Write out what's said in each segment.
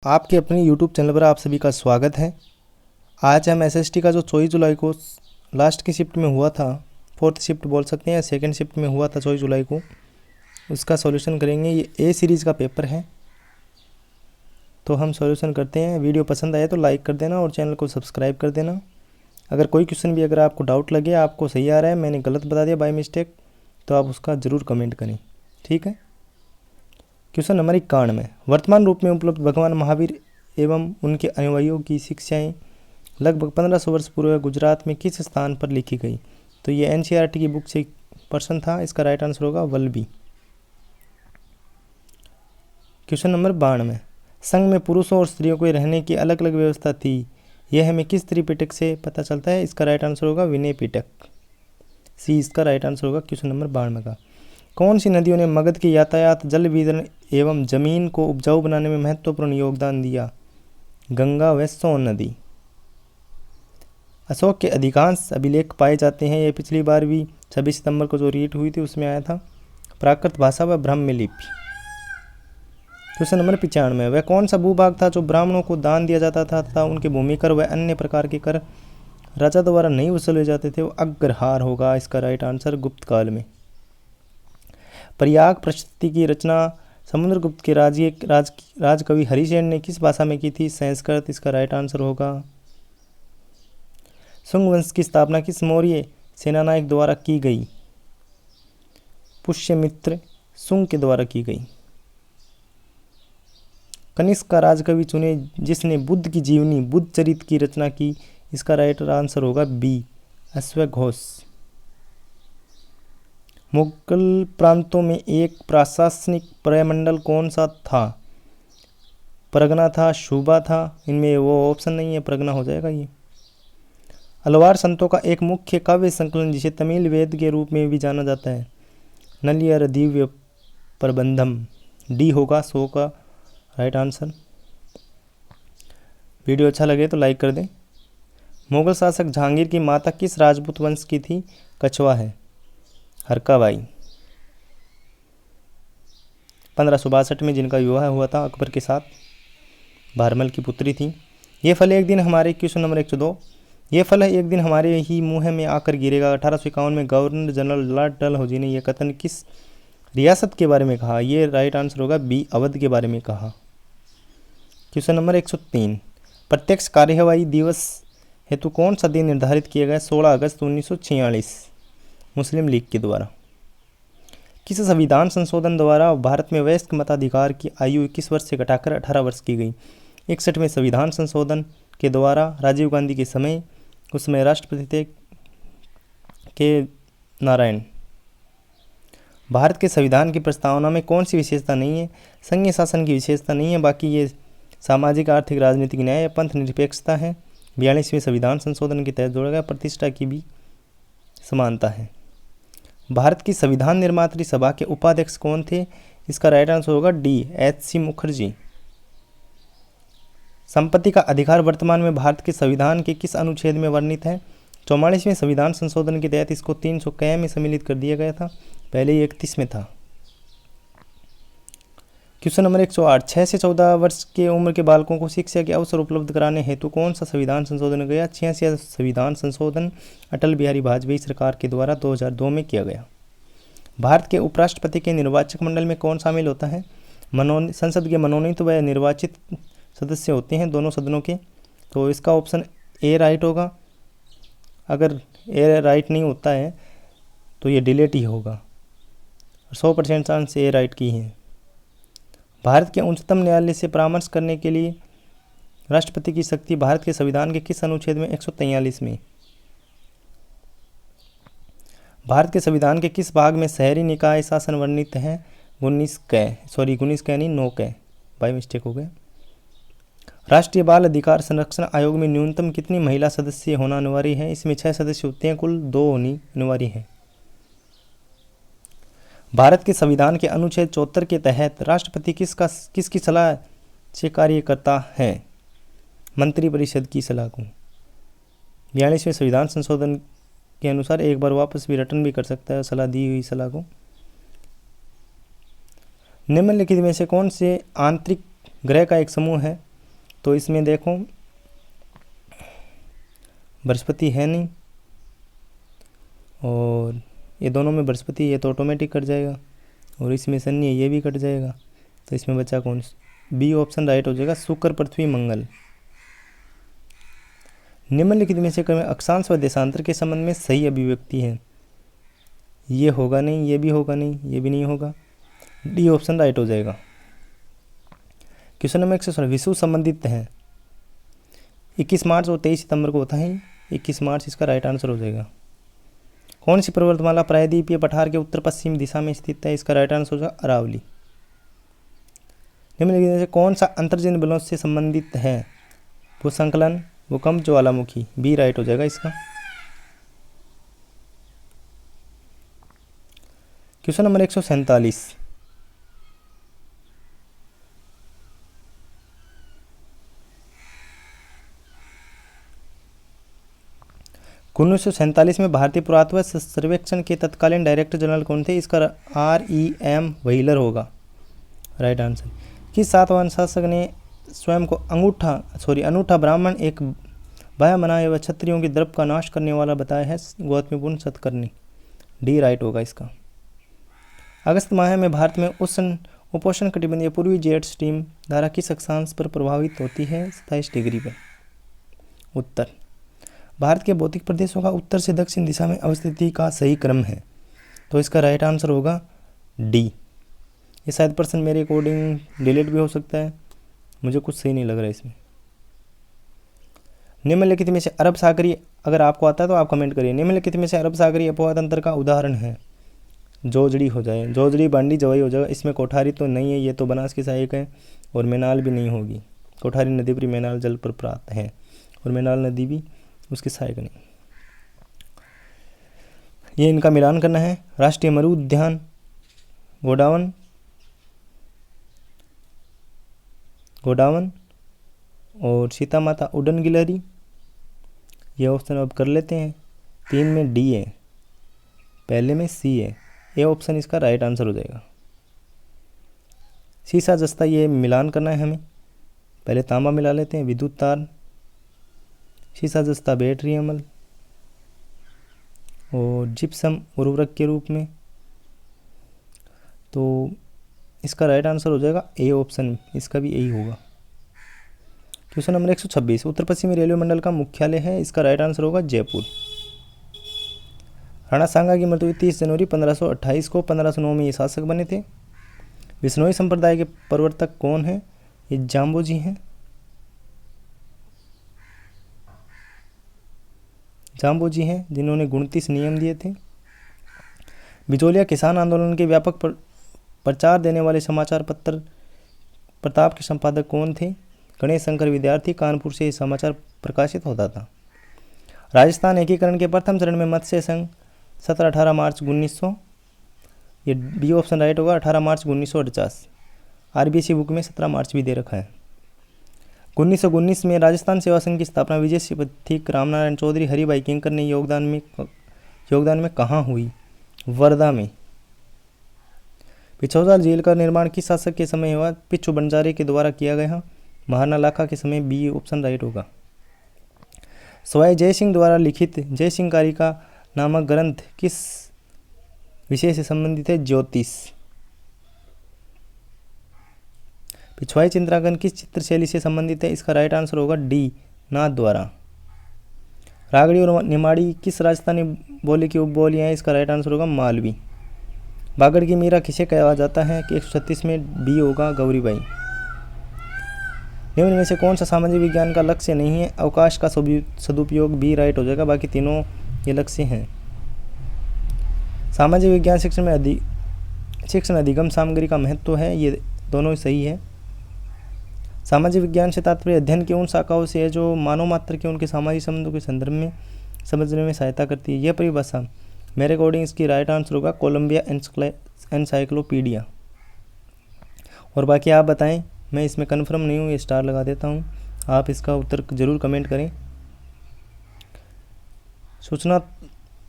आपके अपने YouTube channel पर आप सभी का स्वागत है। आज हम एसएसटी का जो 24 जुलाई को लास्ट की शिफ्ट में हुआ था, फोर्थ शिफ्ट बोल सकते हैं या सेकंड शिफ्ट में हुआ था 24 जुलाई को, उसका सॉल्यूशन करेंगे। ये ए सीरीज़ का पेपर है, तो हम सॉल्यूशन करते हैं। वीडियो पसंद आए तो लाइक कर देना और चैनल को सब्सक्राइब कर देना। अगर कोई क्वेश्चन भी अगर आपको डाउट लगे, आपको सही आ रहा है, मैंने गलत बता दिया बाय मिस्टेक, तो आप उसका ज़रूर कमेंट करें, ठीक है। क्वेश्चन नंबर 51 में वर्तमान रूप में उपलब्ध भगवान महावीर एवं उनके अनुयायियों की शिक्षाएं लगभग 1500 वर्ष पूर्व गुजरात में किस स्थान पर लिखी गई? तो ये एनसीईआरटी की बुक से प्रश्न था। इसका राइट आंसर होगा वल्लभी। क्वेश्चन नंबर 92 संघ में पुरुषों और स्त्रियों के रहने की अलग अलग व्यवस्था थी, यह हमें किस त्रिपिटक से पता चलता है? इसका राइट आंसर होगा विनय पिटक, सी इसका राइट आंसर होगा क्वेश्चन नंबर 92 का। कौन सी नदियों ने मगध के यातायात, जल वितरण एवं जमीन को उपजाऊ बनाने में महत्वपूर्ण योगदान दिया? गंगा व सोन नदी। अशोक के अधिकांश अभिलेख पाए जाते हैं, यह पिछली बार भी 26 सितंबर को जो रीट हुई थी उसमें आया था। प्राकृत भाषा व ब्राह्मी लिपि। क्वेश्चन नंबर 95 वह कौन सा भूभाग था जो ब्राह्मणों को दान दिया जाता था तथा उनके भूमि कर व अन्य प्रकार के कर राजा द्वारा नहीं वसूले जाते थे? वो अग्रहार होगा। इसका राइट आंसर गुप्त काल में। प्रयाग प्रशस्ति की रचना समुद्रगुप्त के राजकवि हरिसेन ने किस भाषा में की थी? संस्कृत। इसका राइट आंसर होगा। शुंग वंश की स्थापना किस मौर्य सेनानायक द्वारा की गई? पुष्यमित्र शुंग के द्वारा की गई। कनिष्क का राजकवि चुने जिसने बुद्ध की जीवनी बुद्ध चरित की रचना की? इसका राइट आंसर होगा बी अश्वघोष। मुगल प्रांतों में एक प्रशासनिक प्रमंडल कौन सा था? परगना था, सूबा था? इनमें वो ऑप्शन नहीं है, परगना हो जाएगा ये। अलवार संतों का एक मुख्य काव्य संकलन जिसे तमिल वेद के रूप में भी जाना जाता है? नलियर दिव्य प्रबंधम, डी होगा 100 का राइट आंसर। वीडियो अच्छा लगे तो लाइक कर दें। मुगल शासक जहांगीर की माता किस राजपूत वंश की थी? कछवा है, हरकाबाई। 1562 में जिनका विवाह हुआ था अकबर के साथ, भारमल की पुत्री थी। ये फल एक दिन हमारे क्वेश्चन नंबर 102 ये फल एक दिन हमारे ही मुंह में आकर गिरेगा। 1851 में गवर्नर जनरल लॉर्ड डलहौजी ने यह कथन किस रियासत के बारे में कहा? ये राइट आंसर होगा बी अवध के बारे में कहा। क्वेश्चन नंबर 103 प्रत्यक्ष कार्यवाही दिवस हेतु कौन सा दिन निर्धारित किया गया? 16 अगस्त 1946 मुस्लिम लीग के द्वारा। किस संविधान संशोधन द्वारा भारत में वयस्क मताधिकार की आयु 21 वर्ष से घटाकर 18 वर्ष की गई? 61वें संविधान संशोधन के द्वारा राजीव गांधी के समय उस समय राष्ट्रपति थे के नारायण। भारत के संविधान की प्रस्तावना में कौन सी विशेषता नहीं है? संघीय शासन की विशेषता नहीं है, बाकी ये सामाजिक, आर्थिक, राजनीतिक न्याय, पंथ निरपेक्षता है। 42वें संविधान संशोधन के तहत जोड़ा गया प्रतिष्ठा की भी समानता है। भारत की संविधान निर्मात्री सभा के उपाध्यक्ष कौन थे? इसका राइट आंसर होगा डी एच.सी. मुखर्जी। संपत्ति का अधिकार वर्तमान में भारत के संविधान के किस अनुच्छेद में वर्णित है? 44वें संविधान संशोधन के तहत इसको 300 क में सम्मिलित कर दिया गया था, पहले ही 31 में था। क्वेश्चन नंबर 108 6 से 14 वर्ष के उम्र के बालकों को शिक्षा के अवसर उपलब्ध कराने हेतु कौन सा संविधान संशोधन गया? 86 संविधान संशोधन अटल बिहारी वाजपेयी सरकार के द्वारा 2002 में किया गया। भारत के उपराष्ट्रपति के निर्वाचक मंडल में कौन शामिल होता है? संसद के मनोनीत व निर्वाचित सदस्य होते हैं दोनों सदनों के, तो इसका ऑप्शन ए राइट होगा। अगर ए राइट नहीं होता है तो ये डिलेट ही होगा। 100% चांस ए राइट की है। भारत के उच्चतम न्यायालय से परामर्श करने के लिए राष्ट्रपति की शक्ति भारत के संविधान के किस अनुच्छेद में? 143 में। भारत के संविधान के किस भाग में शहरी निकाय शासन वर्णित है? 19 क नहीं 9 क, बाय मिस्टेक हो गया। राष्ट्रीय बाल अधिकार संरक्षण आयोग में न्यूनतम कितनी महिला सदस्य होना अनिवार्य है? इसमें 6 सदस्य होते हैं, कुल 2 होनी अनिवार्य है। भारत के संविधान के अनुच्छेद 74 के तहत राष्ट्रपति किसकी सलाह से कार्य करता है? मंत्रिपरिषद की सलाह को। 42वें संविधान संशोधन के अनुसार एक बार वापस भी रिटर्न भी कर सकता है सलाह, दी हुई सलाह को। निम्नलिखित में से कौन से आंतरिक ग्रह का एक समूह है तो इसमें देखो बृहस्पति है नहीं, और ये दोनों में बृहस्पति, ये तो ऑटोमेटिक कट जाएगा, और इसमें शनि है, ये भी कट जाएगा। तो इसमें बचा कौन? बी ऑप्शन राइट हो जाएगा, शुक्र पृथ्वी मंगल। निम्नलिखित में से क्रम अक्षांश व देशांतर के संबंध में सही अभिव्यक्ति है। ये होगा नहीं, ये भी होगा नहीं, ये भी नहीं होगा, डी ऑप्शन राइट हो जाएगा। क्वेश्चन नंबर 116 विषुव संबंधित हैं। 21 मार्च और 23 सितंबर को होता है, 21 मार्च इसका राइट आंसर हो जाएगा। कौन सी पर्वतमाला प्रायद्वीपीय पठार के उत्तर पश्चिम दिशा में स्थित है? इसका राइट आंसर हो जाएगा अरावली। निम्नलिखित में से कौन सा अंतर्जन बलों से संबंधित है? भूसंकलन, भूकंप, ज्वालामुखी, बी राइट हो जाएगा इसका। क्वेश्चन नंबर 147 1947 में भारतीय पुरातत्व सर्वेक्षण के तत्कालीन डायरेक्टर जनरल कौन थे? इसका REM व्हीलर होगा राइट आंसर। किस सातवाहन शासक ने स्वयं को अनूठा ब्राह्मण एक भया बनाए व क्षत्रियों की द्रव्य का नाश करने वाला बताया है? गौतमीपुत्र सतकर्णी, डी राइट होगा इसका। अगस्त माह में भारत में उपोष्ण कटिबंधीय पूर्वी जेट स्ट्रीम धारा किस अक्षांश पर प्रभावित होती है? 27 डिग्री पर। उत्तर, भारत के भौतिक प्रदेशों का उत्तर से दक्षिण दिशा में अवस्थिति का सही क्रम है, तो इसका राइट आंसर होगा डी। ये शायद प्रश्न मेरे अकॉर्डिंग डिलीट भी हो सकता है, मुझे कुछ सही नहीं लग रहा है इसमें। निम्नलिखित में से अरब सागरीय, अगर आपको आता है तो आप कमेंट करिए, निम्नलिखित में से अरब सागरीय अपवाद तंत्र का उदाहरण है? जोजड़ी हो जाए, जोजड़ी, बांडी, जवाई हो जाएगा। इसमें कोठारी तो नहीं है, ये तो बनास की सहायक है, और मैनाल भी नहीं होगी। कोठारी नदी पर मैनाल जल पर प्राप्त है, और मैनाल नदी भी उसकी सहायक नहीं। ये इनका मिलान करना है। राष्ट्रीय मरु उद्यान गोडावन और सीता माता उड़न गिलहरी, ये ऑप्शन अब कर लेते हैं। 3 में डी है, पहले में सी है, ये ऑप्शन इसका राइट आंसर हो जाएगा। सीसा जस्ता, ये मिलान करना है हमें। पहले तांबा मिला लेते हैं, विद्युत तार, सीसा जस्ता बैटरी अमल, और जिप्सम उर्वरक के रूप में। तो इसका राइट आंसर हो जाएगा ए ऑप्शन, इसका भी यही होगा। क्वेश्चन नंबर 126 उत्तर पश्चिमी रेलवे मंडल का मुख्यालय है? इसका राइट आंसर होगा जयपुर। राणा सांगा की मृत्यु 30 जनवरी 1528 को, 1509 में ये शासक बने थे। बिश्नोई संप्रदाय के प्रवर्तक कौन है? ये जाम्बोजी हैं। जाम्बोजी हैं जिन्होंने 29 नियम दिए थे। बिचौलिया किसान आंदोलन के व्यापक प्रचार देने वाले समाचार पत्र प्रताप के संपादक कौन थे? गणेश शंकर विद्यार्थी, कानपुर से समाचार प्रकाशित होता था। राजस्थान एकीकरण के प्रथम चरण में मत्स्य संघ 17-18 मार्च 1900, ये बी ऑप्शन राइट होगा, 18 मार्च 1950। RBC बुक में 17 मार्च भी दे रखा है। 1919 में राजस्थान सेवा संघ की स्थापना विजय पथिक रामनारायण चौधरी, हरिभाई किंकर ने योगदान में कहाँ हुई? वर्धा में। पिछोजार झील का निर्माण किस शासक के समय हुआ? पिच्छू बंजारे के द्वारा किया गया, महाराणा लाखा के समय, बी ऑप्शन राइट होगा। सवाई जयसिंह द्वारा लिखित जयसिंह कारिका नामक ग्रंथ किस विषय से संबंधित है? ज्योतिष। पिछवाई चित्रांकन किस चित्रशैली से संबंधित है? इसका राइट आंसर होगा डी, नाथ द्वारा। रागड़ी और निमाड़ी किस राजस्थानी बोली की उपबोलियां हैं? इसका राइट आंसर होगा मालवी। बागड़ की मीरा किसे कहा जाता है? कि 136 में बी होगा, गौरीबाई। निम्न में से कौन सा सामाजिक विज्ञान का लक्ष्य नहीं है? अवकाश का सदुपयोग, बी राइट हो जाएगा, बाकी तीनों ये लक्ष्य हैं। सामाजिक विज्ञान शिक्षण अधिगम सामग्री का महत्व है, ये दोनों सही है। सामाजिक विज्ञान से तात्पर्य अध्ययन की उन शाखाओं से है जो मानव मात्र के उनके सामाजिक संबंधों के संदर्भ में समझने में सहायता करती है। यह परिभाषा मेरे अकॉर्डिंग इसकी राइट आंसर होगा कोलंबिया एनसाइक्लोपीडिया। और बाकी आप बताएं, मैं इसमें कन्फर्म नहीं हूँ, ये स्टार लगा देता हूँ। आप इसका उत्तर ज़रूर कमेंट करें। सूचना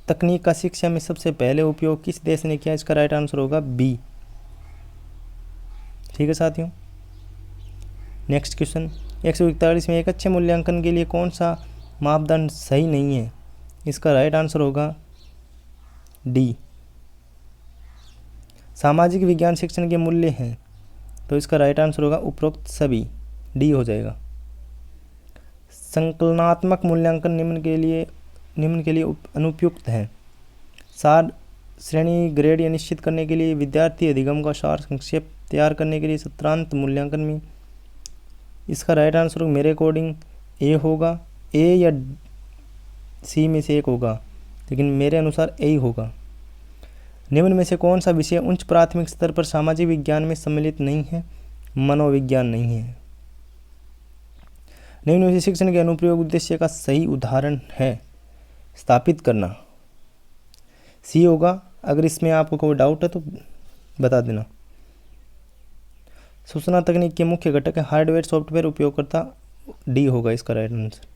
तकनीक का शिक्षा में सबसे पहले उपयोग किस देश ने किया? इसका राइट आंसर होगा बी। ठीक है साथियों, नेक्स्ट क्वेश्चन 141 में एक अच्छे मूल्यांकन के लिए कौन सा मापदंड सही नहीं है? इसका राइट आंसर होगा डी। सामाजिक विज्ञान शिक्षण के मूल्य हैं, तो इसका राइट आंसर होगा उपरोक्त सभी, डी हो जाएगा। संकलनात्मक मूल्यांकन निम्न के लिए अनुपयुक्त है। सार श्रेणी ग्रेड या निश्चित करने के लिए, विद्यार्थी अधिगम का सार संक्षेप तैयार करने के लिए, सत्रांत मूल्यांकन में। इसका राइट आंसर मेरे अकॉर्डिंग ए होगा। ए या सी में से एक होगा, लेकिन मेरे अनुसार ए ही होगा। निम्न में से कौन सा विषय उच्च प्राथमिक स्तर पर सामाजिक विज्ञान में सम्मिलित नहीं है? मनोविज्ञान नहीं है। निम्न में से शिक्षण के अनुप्रयोग उद्देश्य का सही उदाहरण है स्थापित करना, सी होगा। अगर इसमें आपको कोई डाउट है तो बता देना। सूचना तकनीक के मुख्य घटक है हार्डवेयर सॉफ्टवेयर उपयोगकर्ता, डी होगा इसका राइट आंसर।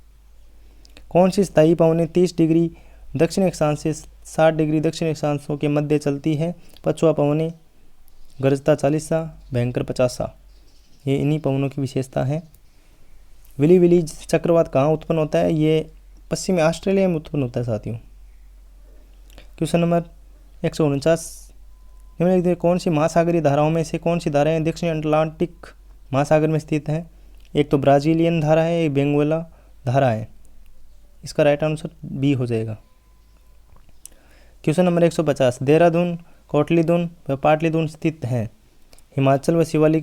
कौन सी स्थायी पवनें 30 डिग्री दक्षिण अक्षांश से 60 डिग्री दक्षिण अक्षांशों के मध्य चलती है? पछुआ पवनें, गरजता 40 सा, भयंकर 50 सा, ये इन्हीं पवनों की विशेषता है। विली विलीज चक्रवात कहाँ उत्पन्न होता है? ये पश्चिमी ऑस्ट्रेलिया में उत्पन्न होता है साथियों। क्वेश्चन नंबर 149, निम्नलिखित में कौन सी महासागरीय धाराओं में से कौन सी धाराएं दक्षिण अटलांटिक महासागर में स्थित हैं? एक तो ब्राजीलियन धारा है, एक बेंगोला धारा है। इसका राइट आंसर बी हो जाएगा। क्वेश्चन नंबर 150, देहरादून, कोटलीदून व पाटलीदून स्थित हैं। हिमाचल व शिवालिक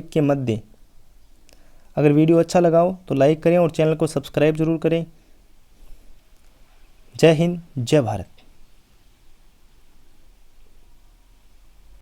के मध्य। अगर वीडियो अच्छा लगा हो तो लाइक करें और चैनल को सब्सक्राइब जरूर करें। जय हिंद, जय भारत।